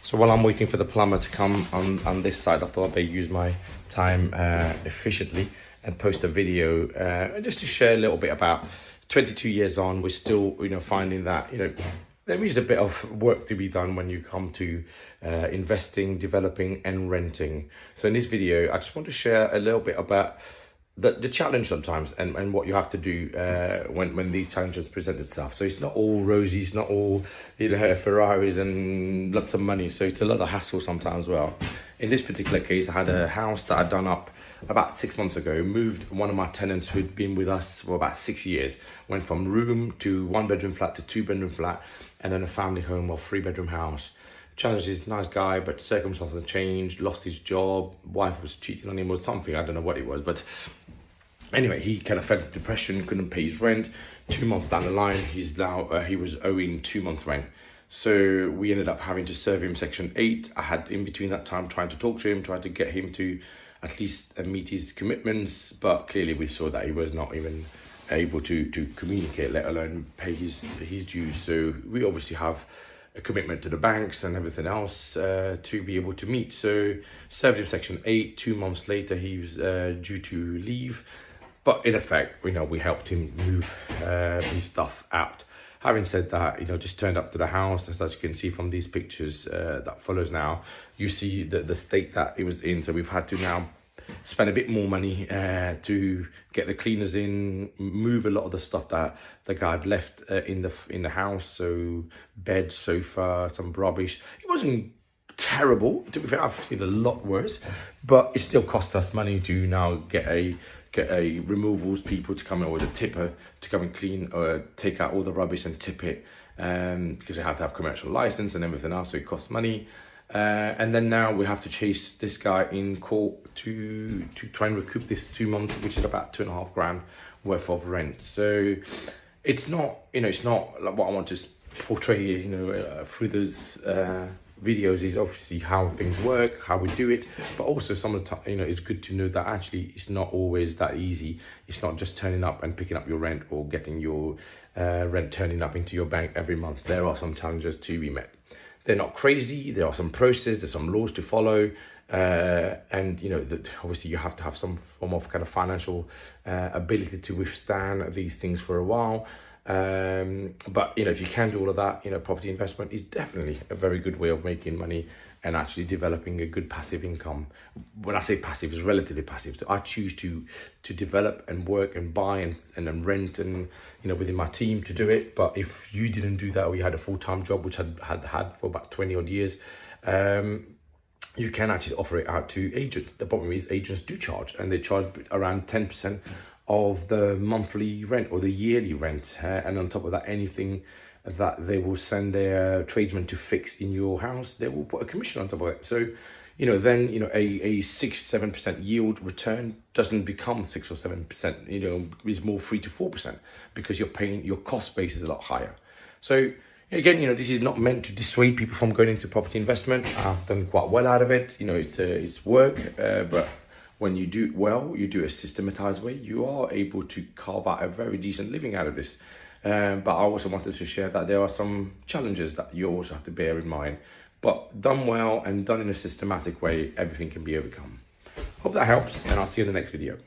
So while I'm waiting for the plumber to come on this side, I thought I'd use my time efficiently and post a video just to share a little bit about 22 years on. We're still, finding that, there is a bit of work to be done when you come to investing, developing and renting. So in this video, I just want to share a little bit about the challenge sometimes and what you have to do when these challenges present itself. So it's not all rosy, it's not all Ferraris and lots of money. So it's a lot of hassle sometimes as well. In this particular case, I had a house that I'd done up about 6 months ago, moved one of my tenants who'd been with us for about 6 years, went from room to 1-bedroom flat to 2-bedroom flat, and then a family home or 3-bedroom house. Challenge is nice guy, but circumstances changed, lost his job, wife was cheating on him or something, I don't know what it was, but anyway, he kind of fell into depression, couldn't pay his rent. 2 months down the line, he was owing 2 months rent. So we ended up having to serve him Section 8. I had in between that time trying to talk to him, trying to get him to at least meet his commitments, but clearly we saw that he was not even able to communicate, let alone pay his dues. So we obviously have a commitment to the banks and everything else to be able to meet. So served him Section 8. 2 months later, he was due to leave. But in effect, we helped him move his stuff out. Having said that, just turned up to the house. As you can see from these pictures that follows now, you see the state that it was in. So we've had to now spend a bit more money to get the cleaners in, move a lot of the stuff that the guy had left in the house. So bed, sofa, some rubbish. It wasn't terrible. To be fair, I've seen a lot worse, but it still cost us money to now get a removals people to come in, or the tipper to come and clean or take out all the rubbish and tip it, because they have to have commercial license and everything else, so it costs money. And then now we have to chase this guy in court to try and recoup this 2 months, which is about $2.5 grand worth of rent. So it's not, it's not like what I want to portray, through those videos is obviously how things work, how we do it, but also some of the time, it's good to know that actually it's not always that easy. It's not just turning up and picking up your rent or getting your rent turning up into your bank every month. There are some challenges to be met. They're not crazy. There are some processes, there's some laws to follow, and that obviously you have to have some form of kind of financial ability to withstand these things for a while. But if you can do all of that, property investment is definitely a very good way of making money and actually developing a good passive income. When I say passive, it's relatively passive. So I choose to develop and work and buy and then rent and within my team to do it. But if you didn't do that, or you had a full-time job, which I had for about 20 odd years, you can actually offer it out to agents. The problem is agents do charge, and they charge around 10% of the monthly rent or the yearly rent, and on top of that, anything that they will send their tradesmen to fix in your house, they will put a commission on top of it. So then a 6-7% yield return doesn't become 6 or 7%, is more 3 to 4%, because you're paying, your cost base is a lot higher. So again, this is not meant to dissuade people from going into property investment. I've done quite well out of it. It's work, but when you do it well, you do a systematized way, you are able to carve out a very decent living out of this. But I also wanted to share that there are some challenges that you also have to bear in mind. But done well and done in a systematic way, everything can be overcome. Hope that helps, and I'll see you in the next video.